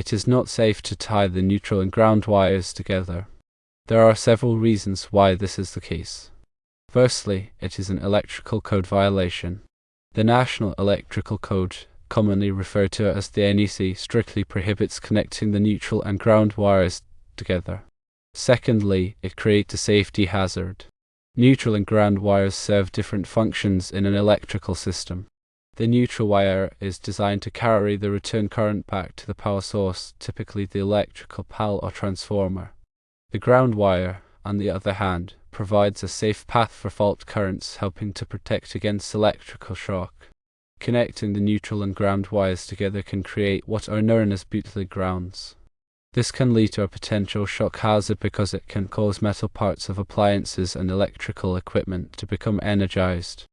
It is not safe to tie the neutral and ground wires together. There are several reasons why this is the case. Firstly, it is an electrical code violation. The National Electrical Code, commonly referred to as the NEC, strictly prohibits connecting the neutral and ground wires together. Secondly, it creates a safety hazard. Neutral and ground wires serve different functions in an electrical system. The neutral wire is designed to carry the return current back to the power source, typically the electrical panel or transformer. The ground wire, on the other hand, provides a safe path for fault currents, helping to protect against electrical shock. Connecting the neutral and ground wires together can create what are known as bootleg grounds. This can lead to a potential shock hazard because it can cause metal parts of appliances and electrical equipment to become energized.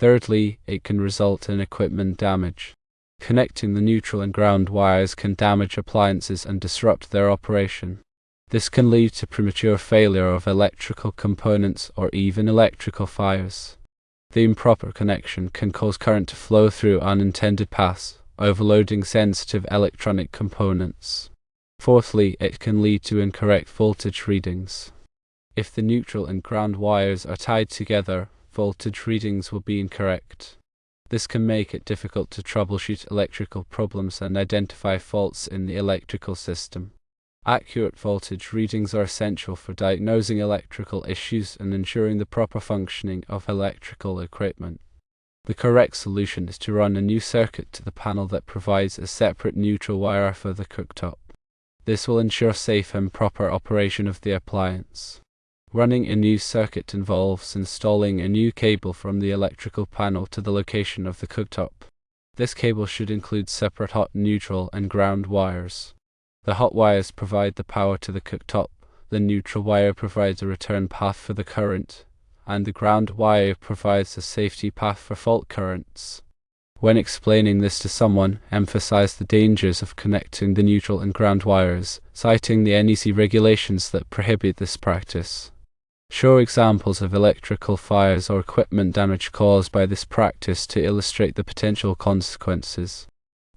Thirdly, it can result in equipment damage. Connecting the neutral and ground wires can damage appliances and disrupt their operation. This can lead to premature failure of electrical components or even electrical fires. The improper connection can cause current to flow through unintended paths, overloading sensitive electronic components. Fourthly, it can lead to incorrect voltage readings. If the neutral and ground wires are tied together, voltage readings will be incorrect. This can make it difficult to troubleshoot electrical problems and identify faults in the electrical system. Accurate voltage readings are essential for diagnosing electrical issues and ensuring the proper functioning of electrical equipment. The correct solution is to run a new circuit to the panel that provides a separate neutral wire for the cooktop. This will ensure safe and proper operation of the appliance. Running a new circuit involves installing a new cable from the electrical panel to the location of the cooktop. This cable should include separate hot, neutral, and ground wires. The hot wires provide the power to the cooktop, the neutral wire provides a return path for the current, and the ground wire provides a safety path for fault currents. When explaining this to someone, emphasize the dangers of connecting the neutral and ground wires, citing the NEC regulations that prohibit this practice. Show examples of electrical fires or equipment damage caused by this practice to illustrate the potential consequences.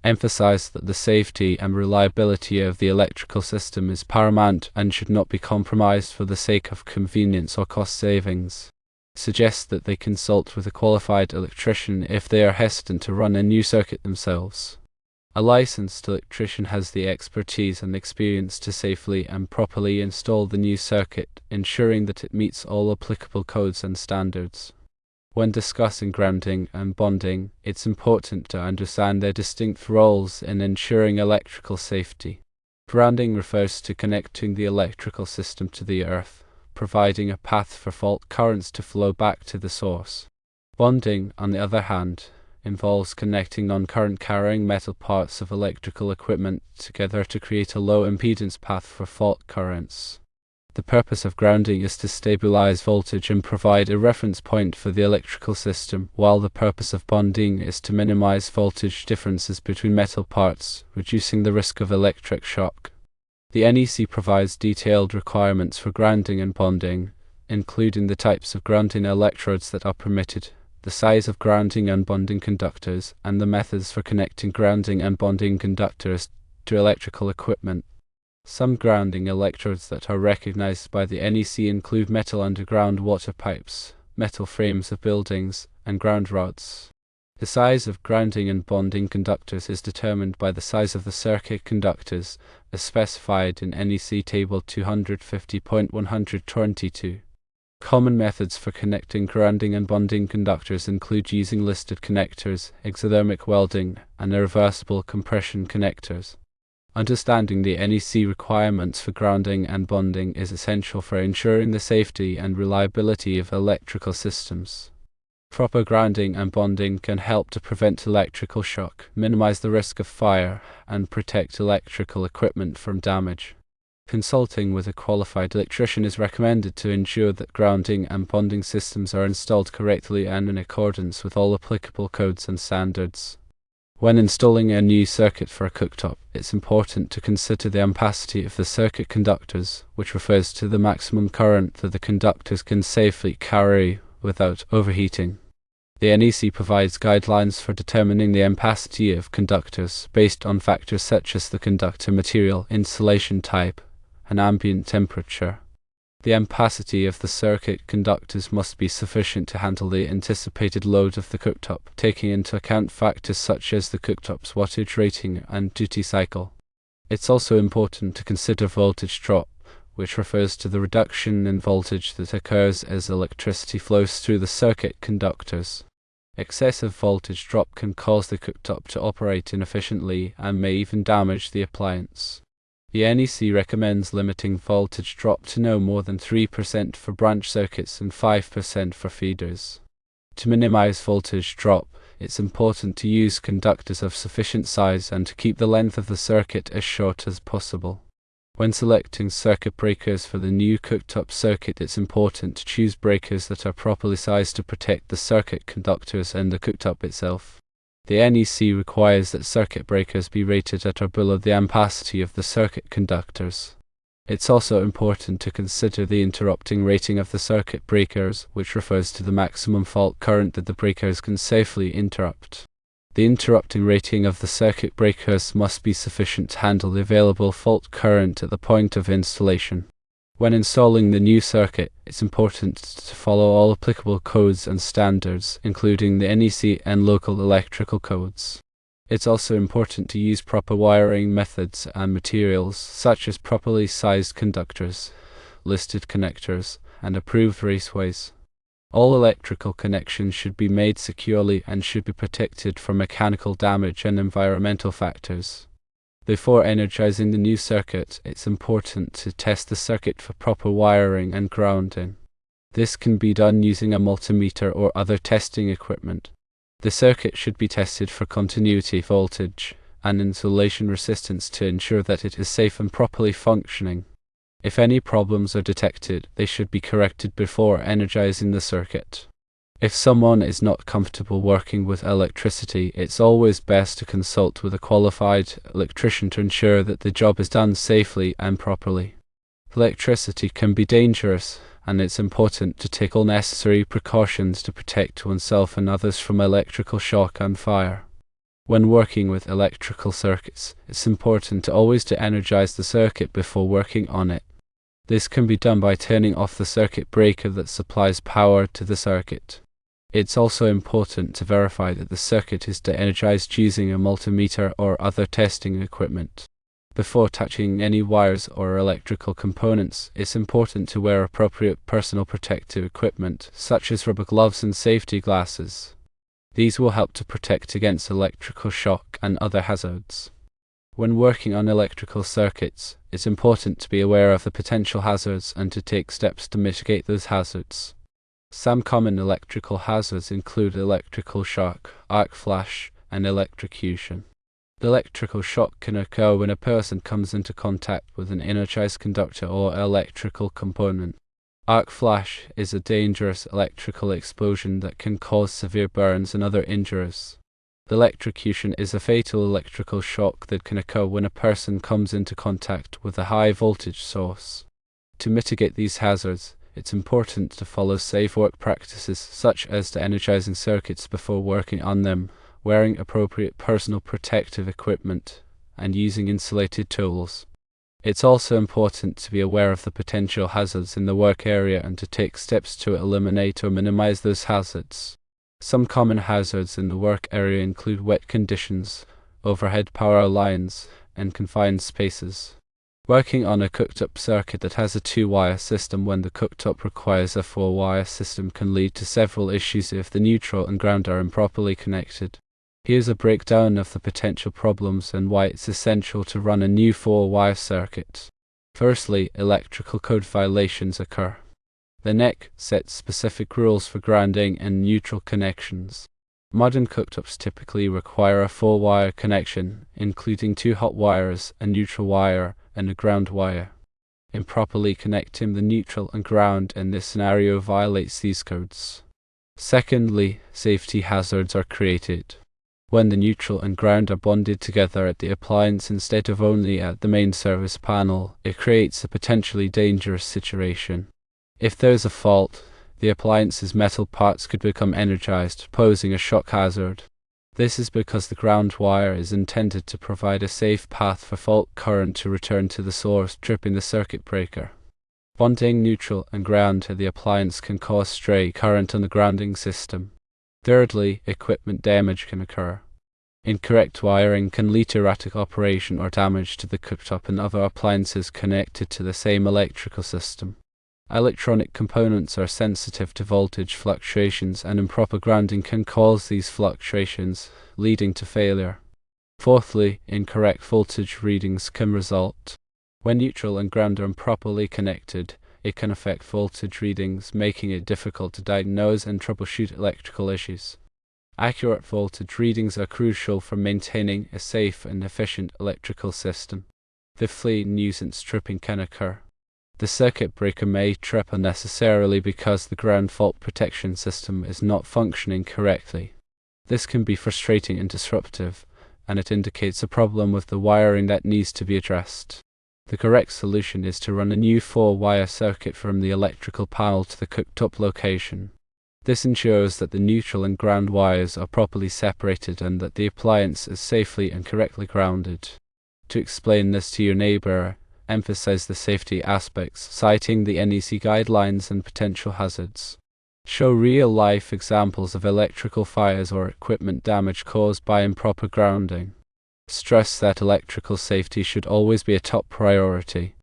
Emphasize that the safety and reliability of the electrical system is paramount and should not be compromised for the sake of convenience or cost savings. Suggest that they consult with a qualified electrician if they are hesitant to run a new circuit themselves. A licensed electrician has the expertise and experience to safely and properly install the new circuit, ensuring that it meets all applicable codes and standards. When discussing grounding and bonding, it's important to understand their distinct roles in ensuring electrical safety. Grounding refers to connecting the electrical system to the earth, providing a path for fault currents to flow back to the source. Bonding, on the other hand, involves connecting non-current carrying metal parts of electrical equipment together to create a low impedance path for fault currents. The purpose of grounding is to stabilize voltage and provide a reference point for the electrical system, while the purpose of bonding is to minimize voltage differences between metal parts, reducing the risk of electric shock. The NEC provides detailed requirements for grounding and bonding, including the types of grounding electrodes that are permitted, the size of grounding and bonding conductors, and the methods for connecting grounding and bonding conductors to electrical equipment. Some grounding electrodes that are recognized by the NEC include metal underground water pipes, metal frames of buildings, and ground rods. The size of grounding and bonding conductors is determined by the size of the circuit conductors, as specified in NEC Table 250.122. Common methods for connecting grounding and bonding conductors include using listed connectors, exothermic welding, and reversible compression connectors. Understanding the NEC requirements for grounding and bonding is essential for ensuring the safety and reliability of electrical systems. Proper grounding and bonding can help to prevent electrical shock, minimize the risk of fire, and protect electrical equipment from damage. Consulting with a qualified electrician is recommended to ensure that grounding and bonding systems are installed correctly and in accordance with all applicable codes and standards. When installing a new circuit for a cooktop, it's important to consider the ampacity of the circuit conductors, which refers to the maximum current that the conductors can safely carry without overheating. The NEC provides guidelines for determining the ampacity of conductors based on factors such as the conductor material, insulation type, and ambient temperature. The ampacity of the circuit conductors must be sufficient to handle the anticipated load of the cooktop, taking into account factors such as the cooktop's wattage rating and duty cycle. It's also important to consider voltage drop, which refers to the reduction in voltage that occurs as electricity flows through the circuit conductors. Excessive voltage drop can cause the cooktop to operate inefficiently and may even damage the appliance. The NEC recommends limiting voltage drop to no more than 3% for branch circuits and 5% for feeders. To minimize voltage drop, it's important to use conductors of sufficient size and to keep the length of the circuit as short as possible. When selecting circuit breakers for the new cooktop circuit, it's important to choose breakers that are properly sized to protect the circuit conductors and the cooktop itself. The NEC requires that circuit breakers be rated at or below the ampacity of the circuit conductors. It's also important to consider the interrupting rating of the circuit breakers, which refers to the maximum fault current that the breakers can safely interrupt. The interrupting rating of the circuit breakers must be sufficient to handle the available fault current at the point of installation. When installing the new circuit, it's important to follow all applicable codes and standards, including the NEC and local electrical codes. It's also important to use proper wiring methods and materials, such as properly sized conductors, listed connectors, and approved raceways. All electrical connections should be made securely and should be protected from mechanical damage and environmental factors. Before energizing the new circuit, it's important to test the circuit for proper wiring and grounding. This can be done using a multimeter or other testing equipment. The circuit should be tested for continuity voltage and insulation resistance to ensure that it is safe and properly functioning. If any problems are detected, they should be corrected before energizing the circuit. If someone is not comfortable working with electricity, it's always best to consult with a qualified electrician to ensure that the job is done safely and properly. Electricity can be dangerous, and it's important to take all necessary precautions to protect oneself and others from electrical shock and fire. When working with electrical circuits, it's important to always energize the circuit before working on it. This can be done by turning off the circuit breaker that supplies power to the circuit. It's also important to verify that the circuit is de-energized using a multimeter or other testing equipment. Before touching any wires or electrical components, it's important to wear appropriate personal protective equipment, such as rubber gloves and safety glasses. These will help to protect against electrical shock and other hazards. When working on electrical circuits, it's important to be aware of the potential hazards and to take steps to mitigate those hazards. Some common electrical hazards include electrical shock, arc flash, and electrocution. The electrical shock can occur when a person comes into contact with an energized conductor or electrical component. Arc flash is a dangerous electrical explosion that can cause severe burns and other injuries. The electrocution is a fatal electrical shock that can occur when a person comes into contact with a high voltage source. To mitigate these hazards, it's important to follow safe work practices such as de-energizing circuits before working on them, wearing appropriate personal protective equipment, and using insulated tools. It's also important to be aware of the potential hazards in the work area and to take steps to eliminate or minimize those hazards. Some common hazards in the work area include wet conditions, overhead power lines, and confined spaces. Working on a cooktop circuit that has a 2-wire system when the cooktop requires a 4-wire system can lead to several issues if the neutral and ground are improperly connected. Here's a breakdown of the potential problems and why it's essential to run a new 4-wire circuit. Firstly, electrical code violations occur. The NEC sets specific rules for grounding and neutral connections. Modern cooktops typically require a 4-wire connection, including 2 hot wires, a neutral wire, and a ground wire. Improperly connecting the neutral and ground in this scenario violates these codes. Secondly, safety hazards are created. When the neutral and ground are bonded together at the appliance instead of only at the main service panel, it creates a potentially dangerous situation. If there is a fault, the appliance's metal parts could become energized, posing a shock hazard. This is because the ground wire is intended to provide a safe path for fault current to return to the source, tripping the circuit breaker. Bonding neutral and ground to the appliance can cause stray current on the grounding system. Thirdly, equipment damage can occur. Incorrect wiring can lead to erratic operation or damage to the cooktop and other appliances connected to the same electrical system. Electronic components are sensitive to voltage fluctuations, and improper grounding can cause these fluctuations, leading to failure. Fourthly, incorrect voltage readings can result. When neutral and ground are improperly connected, it can affect voltage readings, making it difficult to diagnose and troubleshoot electrical issues. Accurate voltage readings are crucial for maintaining a safe and efficient electrical system. Fifthly, nuisance tripping can occur. The circuit breaker may trip unnecessarily because the ground fault protection system is not functioning correctly. This can be frustrating and disruptive, and it indicates a problem with the wiring that needs to be addressed. The correct solution is to run a new 4-wire circuit from the electrical panel to the cooktop location. This ensures that the neutral and ground wires are properly separated and that the appliance is safely and correctly grounded. To explain this to your neighbor, emphasize the safety aspects, citing the NEC guidelines and potential hazards. Show real-life examples of electrical fires or equipment damage caused by improper grounding. Stress that electrical safety should always be a top priority.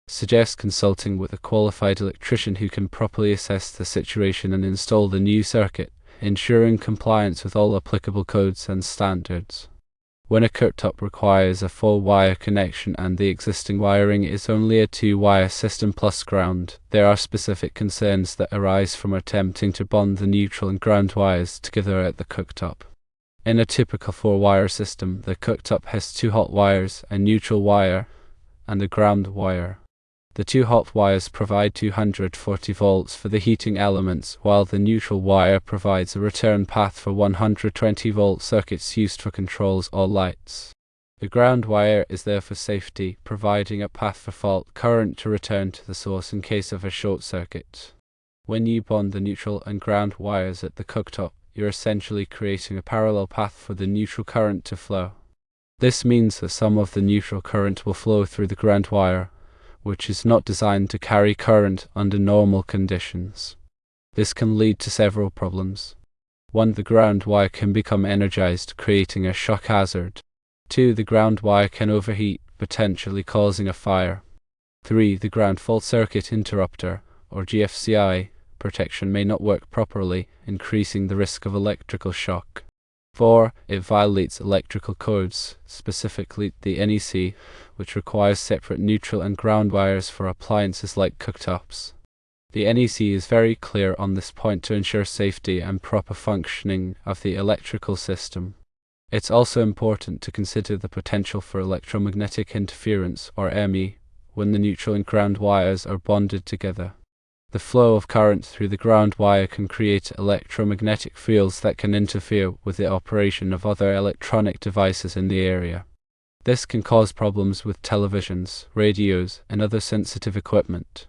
Suggest consulting with a qualified electrician who can properly assess the situation and install the new circuit, ensuring compliance with all applicable codes and standards. When a cooktop requires a 4-wire connection and the existing wiring is only a 2-wire system plus ground, there are specific concerns that arise from attempting to bond the neutral and ground wires together at the cooktop. In a typical 4-wire system, the cooktop has 2 hot wires, a neutral wire, and a ground wire. The 2 hot wires provide 240 volts for the heating elements, while the neutral wire provides a return path for 120 volt circuits used for controls or lights. The ground wire is there for safety, providing a path for fault current to return to the source in case of a short circuit. When you bond the neutral and ground wires at the cooktop, you're essentially creating a parallel path for the neutral current to flow. This means that some of the neutral current will flow through the ground wire, which is not designed to carry current under normal conditions. This can lead to several problems. 1. The ground wire can become energized, creating a shock hazard. 2. The ground wire can overheat, potentially causing a fire. 3. The ground fault circuit interrupter, or GFCI, protection may not work properly, increasing the risk of electrical shock. 4. It violates electrical codes, specifically the NEC, which requires separate neutral and ground wires for appliances like cooktops. The NEC is very clear on this point to ensure safety and proper functioning of the electrical system. It's also important to consider the potential for electromagnetic interference, or ME, when the neutral and ground wires are bonded together. The flow of current through the ground wire can create electromagnetic fields that can interfere with the operation of other electronic devices in the area. This can cause problems with televisions, radios, and other sensitive equipment.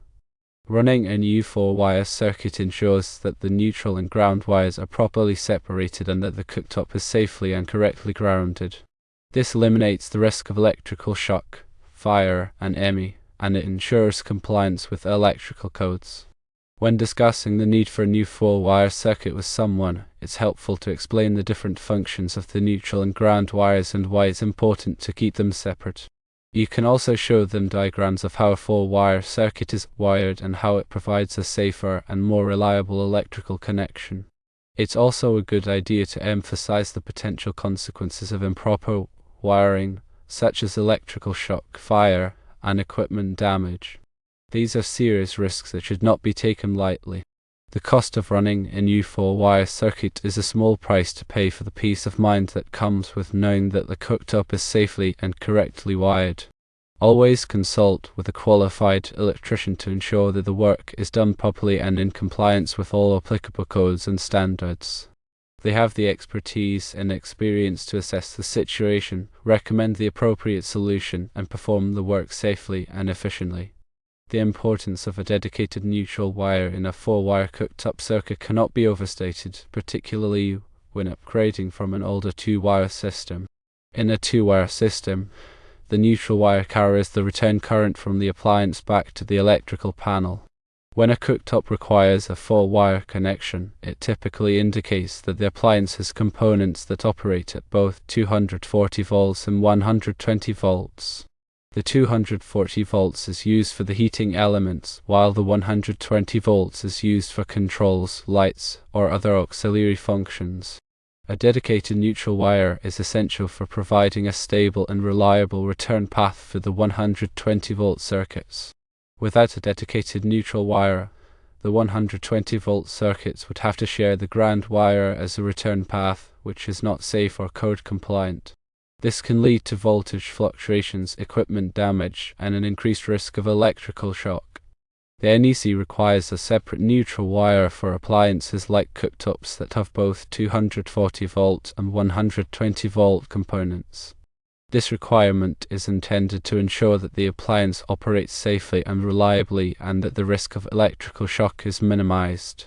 Running a new 4-wire circuit ensures that the neutral and ground wires are properly separated and that the cooktop is safely and correctly grounded. This eliminates the risk of electrical shock, fire, and ME, and it ensures compliance with electrical codes. When discussing the need for a new 4-wire circuit with someone, it's helpful to explain the different functions of the neutral and ground wires and why it's important to keep them separate. You can also show them diagrams of how a 4-wire circuit is wired and how it provides a safer and more reliable electrical connection. It's also a good idea to emphasize the potential consequences of improper wiring, such as electrical shock, fire, and equipment damage. These are serious risks that should not be taken lightly. The cost of running a new 4-wire circuit is a small price to pay for the peace of mind that comes with knowing that the cooktop is safely and correctly wired. Always consult with a qualified electrician to ensure that the work is done properly and in compliance with all applicable codes and standards. They have the expertise and experience to assess the situation, recommend the appropriate solution, and perform the work safely and efficiently. The importance of a dedicated neutral wire in a 4-wire cooktop circuit cannot be overstated, particularly when upgrading from an older 2-wire system. In a 2-wire system, the neutral wire carries the return current from the appliance back to the electrical panel. When a cooktop requires a 4-wire connection, it typically indicates that the appliance has components that operate at both 240 volts and 120 volts. The 240 volts is used for the heating elements, while the 120 volts is used for controls, lights, or other auxiliary functions. A dedicated neutral wire is essential for providing a stable and reliable return path for the 120 volt circuits. Without a dedicated neutral wire, the 120 volt circuits would have to share the ground wire as a return path, which is not safe or code compliant. This can lead to voltage fluctuations, equipment damage, and an increased risk of electrical shock. The NEC requires a separate neutral wire for appliances like cooktops that have both 240 volt and 120 volt components. This requirement is intended to ensure that the appliance operates safely and reliably and that the risk of electrical shock is minimized.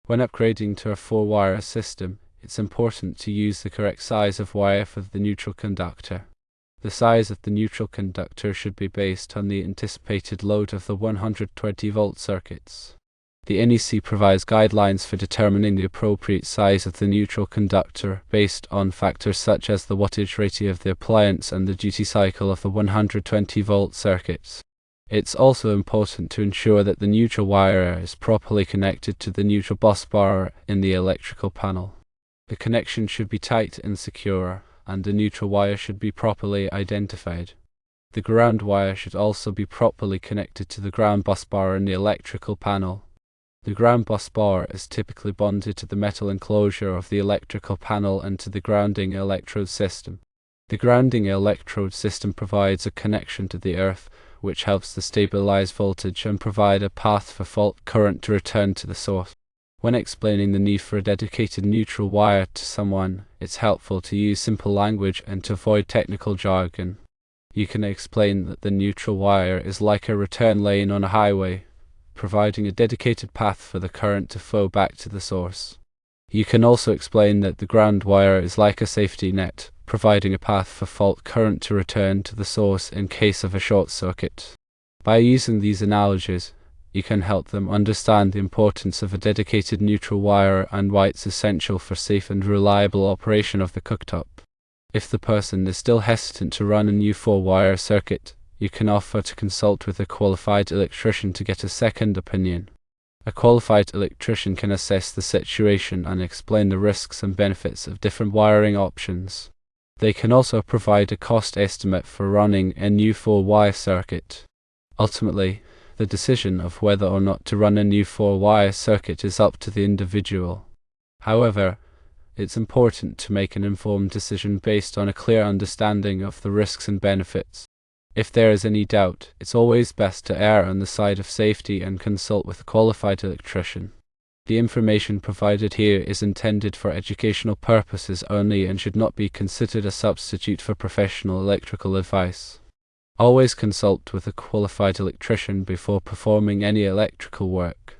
When upgrading to a 4-wire system, it's important to use the correct size of wire for the neutral conductor. The size of the neutral conductor should be based on the anticipated load of the 120 volt circuits. The NEC provides guidelines for determining the appropriate size of the neutral conductor based on factors such as the wattage rating of the appliance and the duty cycle of the 120 volt circuits. It's also important to ensure that the neutral wire is properly connected to the neutral bus bar in the electrical panel. The connection should be tight and secure, and the neutral wire should be properly identified. The ground wire should also be properly connected to the ground bus bar in the electrical panel. The ground bus bar is typically bonded to the metal enclosure of the electrical panel and to the grounding electrode system. The grounding electrode system provides a connection to the earth, which helps to stabilize voltage and provide a path for fault current to return to the source. When explaining the need for a dedicated neutral wire to someone, it's helpful to use simple language and to avoid technical jargon. You can explain that the neutral wire is like a return lane on a highway, providing a dedicated path for the current to flow back to the source. You can also explain that the ground wire is like a safety net, providing a path for fault current to return to the source in case of a short circuit. By using these analogies, you can help them understand the importance of a dedicated neutral wire and why it's essential for safe and reliable operation of the cooktop. If the person is still hesitant to run a new 4-wire circuit, you can offer to consult with a qualified electrician to get a second opinion. A qualified electrician can assess the situation and explain the risks and benefits of different wiring options. They can also provide a cost estimate for running a new 4-wire circuit. Ultimately, the decision of whether or not to run a new 4-wire circuit is up to the individual. However, it's important to make an informed decision based on a clear understanding of the risks and benefits. If there is any doubt, it's always best to err on the side of safety and consult with a qualified electrician. The information provided here is intended for educational purposes only and should not be considered a substitute for professional electrical advice. Always consult with a qualified electrician before performing any electrical work.